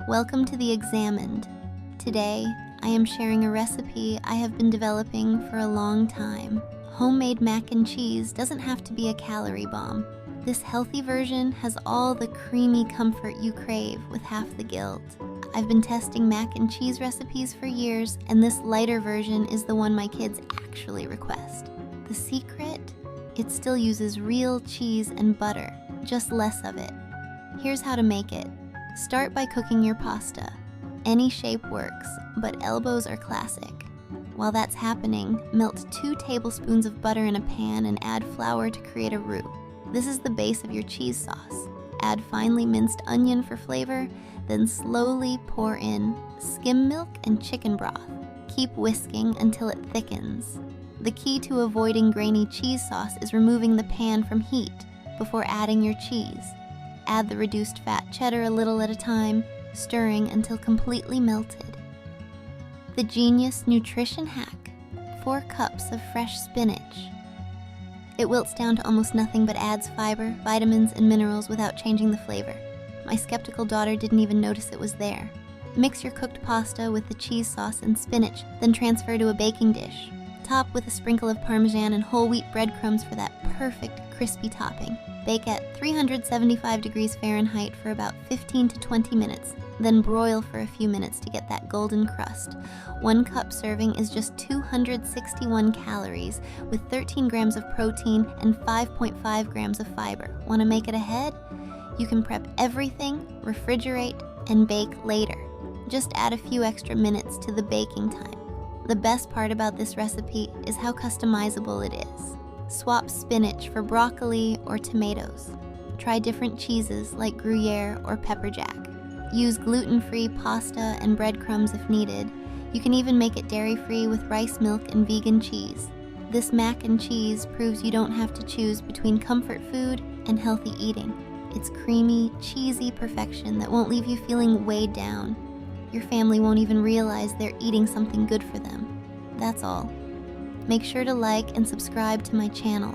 Welcome to The Examined. Today, I am sharing a recipe I have been developing for a long time. Homemade mac and cheese doesn't have to be a calorie bomb. This healthy version has all the creamy comfort you crave with half the guilt. I've been testing mac and cheese recipes for years, and this lighter version is the one my kids actually request. The secret? It still uses real cheese and butter, just less of it. Here's how to make it. Start by cooking your pasta. Any shape works, but elbows are classic. While that's happening, melt 2 tablespoons of butter in a pan and add flour to create a roux. This is the base of your cheese sauce. Add finely minced onion for flavor, then slowly pour in skim milk and chicken broth. Keep whisking until it thickens. The key to avoiding grainy cheese sauce is removing the pan from heat before adding your cheese. Add the reduced fat cheddar a little at a time, stirring until completely melted. The genius nutrition hack: 4 cups of fresh spinach. It wilts down to almost nothing but adds fiber, vitamins, and minerals without changing the flavor. My skeptical daughter didn't even notice it was there. Mix your cooked pasta with the cheese sauce and spinach, then transfer to a baking dish. Top with a sprinkle of Parmesan and whole wheat breadcrumbs for that perfect crispy topping. Bake at 375 degrees Fahrenheit for about 15 to 20 minutes, then broil for a few minutes to get that golden crust. 1 cup serving is just 261 calories with 13 grams of protein and 5.5 grams of fiber. Want to make it ahead? You can prep everything, refrigerate, and bake later. Just add a few extra minutes to the baking time. The best part about this recipe is how customizable it is. Swap spinach for broccoli or tomatoes. Try different cheeses like Gruyere or pepper jack. Use gluten-free pasta and breadcrumbs if needed. You can even make it dairy-free with rice milk and vegan cheese. This mac and cheese proves you don't have to choose between comfort food and healthy eating. It's creamy, cheesy perfection that won't leave you feeling weighed down. Your family won't even realize they're eating something good for them. That's all. Make sure to like and subscribe to my channel.